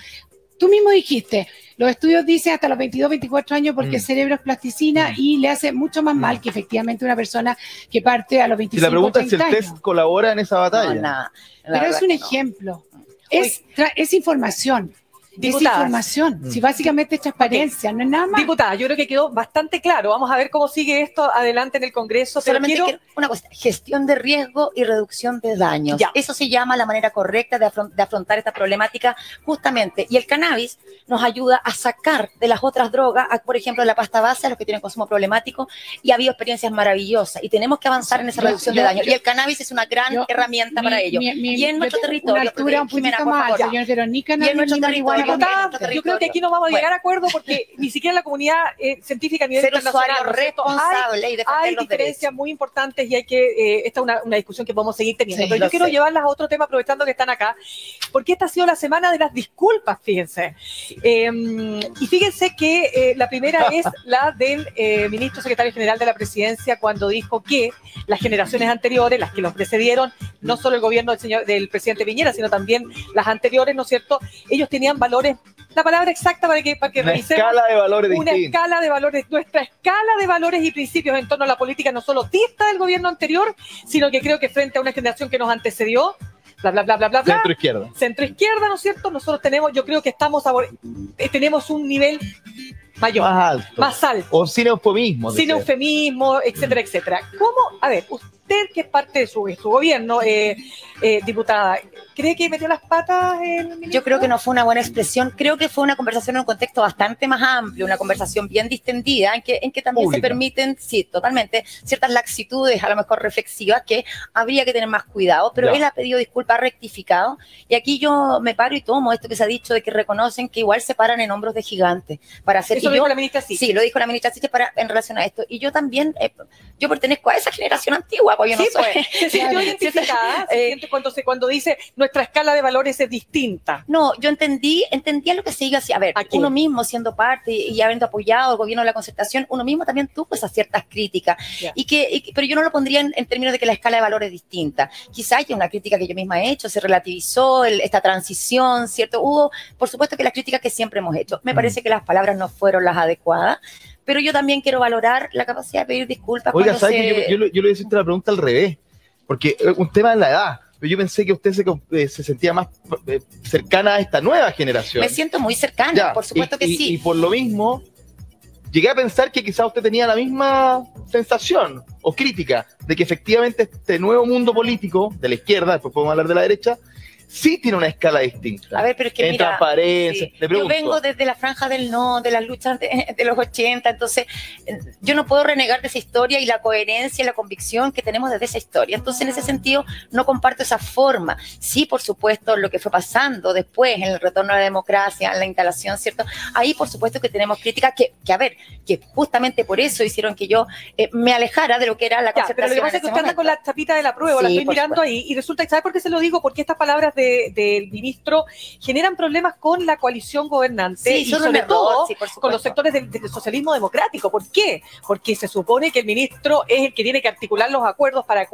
Tú mismo dijiste, los estudios dicen hasta los 22, 24 años porque el cerebro es plasticina y le hace mucho más mal que efectivamente una persona que parte a los 25, 30 años. Y la pregunta es si el test colabora en esa batalla. Pero es un ejemplo, es información. Diputada, es información, si básicamente es transparencia, no es nada más. Diputada, yo creo que quedó bastante claro. Vamos a ver cómo sigue esto adelante en el Congreso. Solamente quiero una cosa, gestión de riesgo y reducción de daños. Eso se llama la manera correcta de afrontar esta problemática justamente. Y el cannabis nos ayuda a sacar de las otras drogas, por ejemplo, la pasta base, a los que tienen consumo problemático, y ha habido experiencias maravillosas. Y tenemos que avanzar en esa reducción de daños. Y el cannabis es una gran herramienta para ello. Y en nuestro territorio, una altura un poquito más alta, yo no quiero ni cannabis, y en nuestro territorio, yo creo que aquí no vamos a llegar a acuerdo porque ni siquiera la comunidad científica a nivel internacional responsable hay diferencias muy importantes y hay que esta es una discusión que podemos seguir teniendo. Pero yo quiero llevarlas a otro tema aprovechando que están acá, porque esta ha sido la semana de las disculpas, fíjense. Y fíjense que la primera es la del ministro secretario general de la presidencia cuando dijo que las generaciones anteriores, las que los precedieron, no solo el gobierno del presidente Piñera, sino también las anteriores, ¿no es cierto? Ellos tenían valores, la palabra exacta para que revisemos. Escala de valores una distinta. Escala de valores, nuestra escala de valores y principios en torno a la política no solo dista del gobierno anterior, sino que creo que frente a una generación que nos antecedió, bla, bla, bla, bla, bla, bla. Centro-izquierda. Centro-izquierda, ¿no es cierto? Nosotros tenemos, yo creo que tenemos un nivel mayor, más alto. O sin eufemismo. Sin eufemismo, etcétera, etcétera. ¿Cómo? A ver, usted que es parte de su gobierno, diputada, ¿cree que metió las patas el ministro? Yo creo que no fue una buena expresión, creo que fue una conversación en un contexto bastante más amplio, una conversación bien distendida, en que también se permiten, sí, totalmente, ciertas laxitudes, a lo mejor reflexivas, que habría que tener más cuidado, pero él ha pedido disculpas, ha rectificado, y aquí yo me paro y tomo esto que se ha dicho de que reconocen que igual se paran en hombros de gigantes para hacer, y yo dijo la ministra Siches. Sí, lo dijo la ministra Siches en relación a esto. Y yo también, yo pertenezco a esa generación antigua, pues yo no soy. Pues, se sintió identificada, cuando dice nuestra escala de valores es distinta. No, yo entendía lo que se iba así. A ver, uno mismo siendo parte y habiendo apoyado al gobierno de la concertación, uno mismo también tuvo esas ciertas críticas. Yeah. Pero yo no lo pondría en términos de que la escala de valores es distinta. Quizás hay una crítica que yo misma he hecho, se relativizó esta transición, ¿cierto? Hubo, por supuesto, que las críticas que siempre hemos hecho. Me parece que las palabras no fueron las adecuadas, pero yo también quiero valorar la capacidad de pedir disculpas. Oiga, ¿sabes que yo le voy a decir la pregunta al revés? Porque un tema es la edad. Pero yo pensé que usted se sentía más cercana a esta nueva generación. Me siento muy cercana, ya, por supuesto que sí. Y por lo mismo, llegué a pensar que quizás usted tenía la misma sensación o crítica de que efectivamente este nuevo mundo político de la izquierda, después podemos hablar de la derecha, sí tiene una escala distinta. A ver, pero es que en mira, transparencia. Sí. Yo vengo desde la franja del no, de las luchas de los 80, entonces yo no puedo renegar de esa historia y la coherencia y la convicción que tenemos desde esa historia. Entonces, en ese sentido, no comparto esa forma. Sí, por supuesto, lo que fue pasando después, en el retorno a la democracia, en la instalación, ¿cierto? Ahí, por supuesto, que tenemos críticas que a ver, que justamente por eso hicieron que yo me alejara de lo que era la concertación. Pero lo que pasa es que usted anda con la tapita de la prueba, sí, la estoy mirando ahí, y resulta, ¿sabe por qué se lo digo? Porque estas palabras del ministro generan problemas con la coalición gobernante, sí, y sobre todo con los sectores del socialismo democrático. ¿Por qué? Porque se supone que el ministro es el que tiene que articular los acuerdos. ¿Para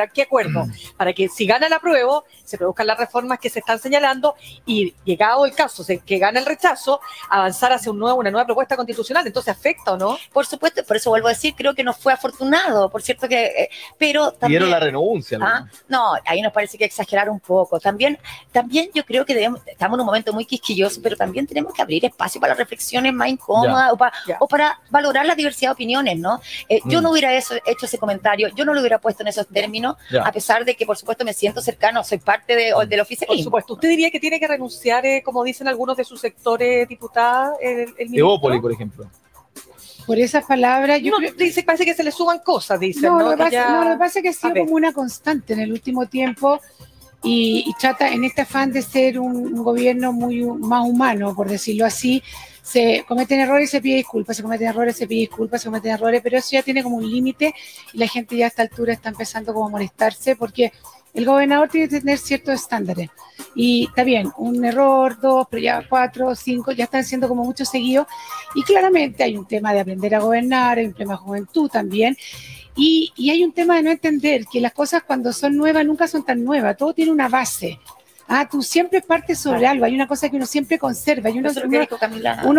qué acuerdo? Para que si gana el apruebo, se produzcan las reformas que se están señalando y, llegado el caso que gana el rechazo, avanzar hacia una nueva propuesta constitucional. Entonces, ¿afecta o no? Por supuesto, por eso vuelvo a decir, creo que no fue afortunado, por cierto que, pero también... Pidieron la renuncia, ¿no? No, ahí nos parece que exagerar un poco. También yo creo que estamos en un momento muy quisquilloso, pero también tenemos que abrir espacio para las reflexiones más incómodas o para valorar la diversidad de opiniones, ¿no? Yo no hubiera hecho ese comentario, yo no lo hubiera puesto en esos términos, a pesar de que, por supuesto, me siento cercano, soy parte del oficialismo. Por supuesto. ¿Usted diría que tiene que renunciar, como dicen algunos de sus sectores, diputada, el ministro? Evópoli, por ejemplo. Por esas palabras, parece que se le suban cosas, dicen. Lo que pasa es que ha sido como una constante en el último tiempo. Y trata en este afán de ser un gobierno muy más humano, por decirlo así. Se cometen errores y se pide disculpas, se cometen errores, se pide disculpas, se cometen errores, pero eso ya tiene como un límite y la gente ya a esta altura está empezando como a molestarse porque el gobernador tiene que tener ciertos estándares. Y está bien, un error, 2, pero ya 4, 5, ya están siendo como muchos seguidos. Y claramente hay un tema de aprender a gobernar, hay un tema de juventud también. Y hay un tema de no entender que las cosas cuando son nuevas nunca son tan nuevas, todo tiene una base. Tú siempre partes sobre algo, hay una cosa que uno siempre conserva, y uno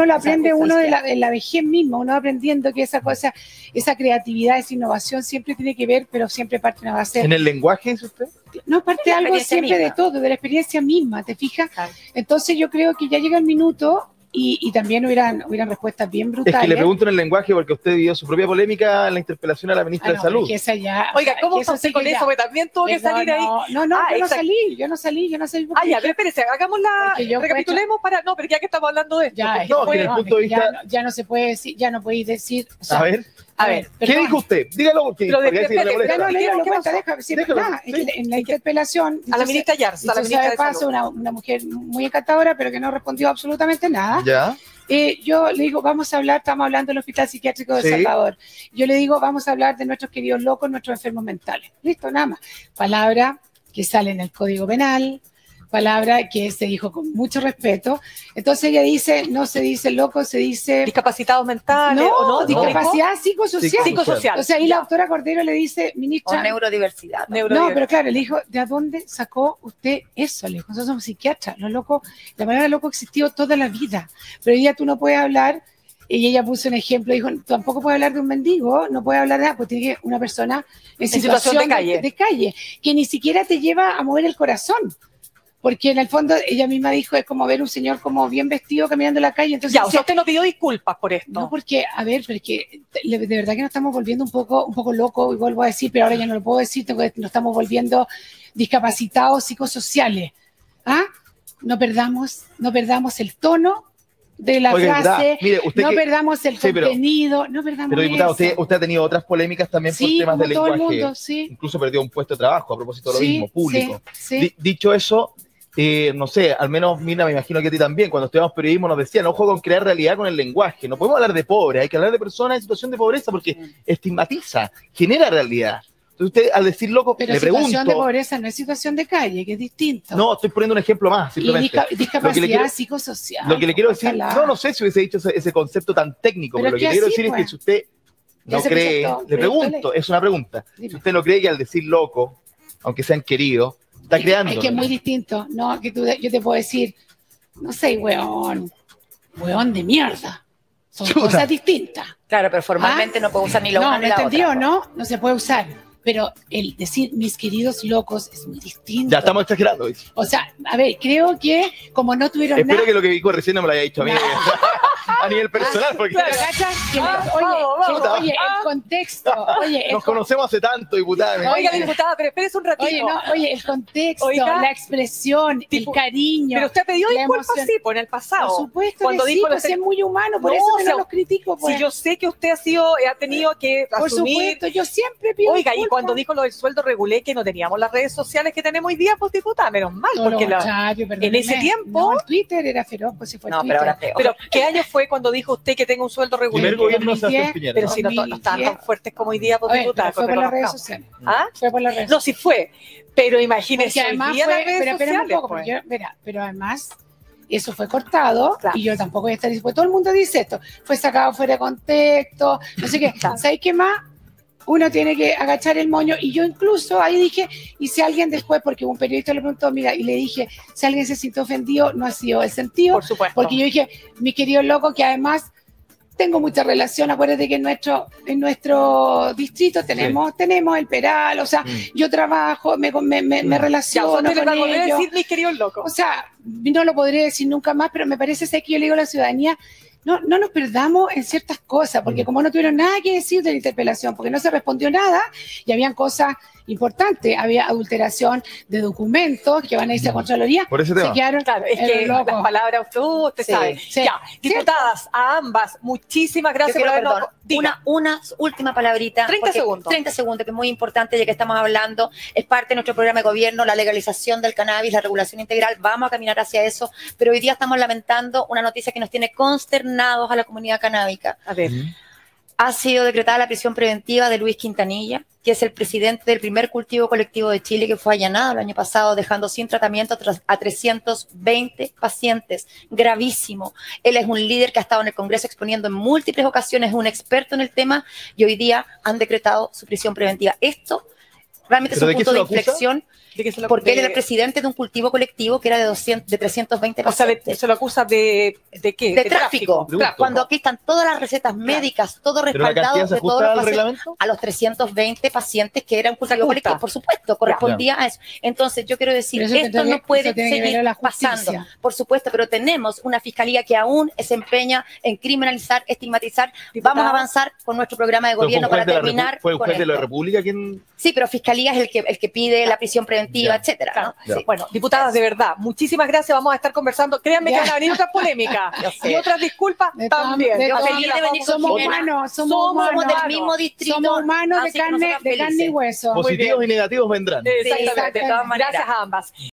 lo aprende de la vejez misma, uno va aprendiendo que esa cosa, esa creatividad, esa innovación siempre tiene que ver, pero siempre parte de una base. ¿En el lenguaje es usted? No, parte algo siempre misma. De todo, de la experiencia misma, ¿te fijas? Claro. Entonces yo creo que ya llega el minuto. Y también hubieran respuestas bien brutales. Es que le pregunto en el lenguaje porque usted dio su propia polémica en la interpelación a la ministra de Salud. Oiga, ¿cómo pasé con eso? Porque también tuvo que salir ahí. No, yo no salí. Ya, pero espérese, hagámosla, recapitulemos no, pero ya que estamos hablando de esto. Ya no se puede decir, ya no podéis decir. O sea, a ver, ¿qué dijo usted? Dígalo. En la interpelación a la ministra Yarza, de paso, una mujer muy encantadora, pero que no respondió absolutamente nada. Ya. Yo le digo, estamos hablando del Hospital Psiquiátrico de Salvador. Yo le digo, vamos a hablar de nuestros queridos locos, nuestros enfermos mentales. Listo, nada más. Palabra que sale en el Código Penal, palabra que se dijo con mucho respeto. Entonces ella dice, no se dice loco, se dice... Discapacitados mentales, no, discapacidad psicosocial. O sea, ahí la doctora Cordero le dice, ministra... O neurodiversidad. No, pero claro, le dijo, ¿de dónde sacó usted eso? Le dijo, nosotros somos psiquiatras, los locos, la palabra loco existió toda la vida, pero hoy día tú no puedes hablar. Y ella puso un ejemplo, dijo, tampoco puede hablar de un mendigo, no puede hablar de nada, pues tiene que una persona en situación de calle, que ni siquiera te lleva a mover el corazón. Porque en el fondo ella misma dijo, es como ver un señor como bien vestido caminando en la calle. Entonces, o sea, usted no pidió disculpas por esto. No, porque, porque de verdad que nos estamos volviendo un poco locos, y vuelvo a decir, pero ahora ya no lo puedo decir, nos estamos volviendo discapacitados psicosociales. No perdamos el tono de la frase, no perdamos el contenido, no perdamos pero diputada, usted ha tenido otras polémicas también por temas de lenguaje. Todo el mundo, incluso perdió un puesto de trabajo a propósito de lo mismo, público. Dicho eso, no sé, al menos Mina, me imagino que a ti también, cuando estudiamos periodismo nos decían, ojo con crear realidad con el lenguaje, no podemos hablar de pobre, hay que hablar de personas en situación de pobreza porque estigmatiza, genera realidad. Entonces usted al decir loco, pero le pregunto... situación de pobreza no es situación de calle, que es distinto. No, estoy poniendo un ejemplo más, simplemente. Y discapacidad psicosocial. Lo que le quiero decir, no sé si hubiese dicho ese concepto tan técnico, pero lo que le quiero decir es que si usted no cree, le pregunto, es una pregunta, si usted no cree que al decir loco, aunque sean queridos, está creando. Es que es muy distinto, ¿no? Que yo te puedo decir, no sé, weón de mierda. Son cosas distintas. Claro, pero formalmente no puedo usar ni la una ni la otra. No, ¿entendió, no? No se puede usar. Pero el decir mis queridos locos es muy distinto. Ya estamos exagerando. O sea, a ver, creo que como no tuvieron Espero que lo que dijo recién no me lo haya dicho a mí. A nivel personal, porque... Oye, el contexto. Nos conocemos hace tanto, diputada. Oiga, diputada, pero espérese un ratito. Oye, el contexto, la expresión, el cariño. Pero usted pidió disculpas, sí, pues en el pasado. Por supuesto cuando que dijo sí, pues es muy humano, por eso no los critico. Pues. Si yo sé que usted ha tenido que asumir... Por supuesto, yo siempre pido Oiga, disculpas. y cuando dijo lo del sueldo regulé, que no teníamos las redes sociales que tenemos hoy día, pues diputada, menos mal, porque en ese tiempo... No, Twitter era feroz, pues se fue no, Twitter. Pero ahora peor. Pero ¿qué año fue cuando dijo usted que tenga un sueldo regular? Primer gobierno de Sebastián Piñera. Pero si no estaban tan fuertes como hoy día, pues diputada. Fue por las redes sociales. ¿Ah? Fue por las redes sociales. No, sí fue. Pero imagínese hoy día las redes sociales. Pero además... Eso fue cortado y yo tampoco voy a estar dispuesto. Todo el mundo dice esto. Fue sacado fuera de contexto. No sé qué. ¿Sabes qué más? Uno tiene que agachar el moño. Y yo incluso ahí dije, y si alguien después, porque un periodista le preguntó, mira, y le dije, si alguien se sintió ofendido, no ha sido el sentido. Por supuesto. Porque yo dije, mi querido loco, que además tengo mucha relación. Acuérdate que en nuestro distrito tenemos el Peral. O sea, yo trabajo, me relaciono ya, con ellos. ellos. Decir mis queridos locos. O sea, no lo podré decir nunca más, pero me parece que yo le digo a la ciudadanía, no nos perdamos en ciertas cosas, porque como no tuvieron nada que decir de la interpelación, porque no se respondió nada, y habían cosas importantes, había adulteración de documentos que van a irse a Contraloría. Por ese tema. Se quedaron claro, es que las palabras, usted sabe. Sí. Ya, diputadas, a ambas, muchísimas gracias por habernos... Una última palabrita. 30 segundos. 30 segundos, que es muy importante, ya que estamos hablando, es parte de nuestro programa de gobierno, la legalización del cannabis, la regulación integral, vamos a caminar hacia eso, pero hoy día estamos lamentando una noticia que nos tiene consternados a la comunidad canábica. A ver. Ha sido decretada la prisión preventiva de Luis Quintanilla, que es el presidente del primer cultivo colectivo de Chile, que fue allanado el año pasado, dejando sin tratamiento a 320 pacientes. Gravísimo. Él es un líder que ha estado en el Congreso exponiendo en múltiples ocasiones, es un experto en el tema, y hoy día han decretado su prisión preventiva. Esto realmente es un punto de inflexión. Porque él era el presidente de un cultivo colectivo que era de 320 pacientes. O sea, se lo acusa de qué? De tráfico. Cuando aquí están todas las recetas médicas, todo respaldado de todos los pacientes, a los 320 pacientes que era un cultivo colectivo. Por supuesto, correspondía a eso. Entonces, yo quiero decir, esto no puede seguir pasando. Por supuesto, pero tenemos una fiscalía que aún se empeña en criminalizar, estigmatizar. Vamos a avanzar con nuestro programa de gobierno para terminar. ¿Fue el juez de la República quien...? Sí, pero fiscalía es el que pide la prisión preventiva, etcétera. Claro. Sí. Bueno, diputadas, de verdad, muchísimas gracias. Vamos a estar conversando. Créanme que van a venir otras polémicas y otras disculpas también. Somos humanos, somos del mismo distrito. Somos humanos de carne y hueso. Positivos y negativos vendrán. Exactamente. Gracias a ambas.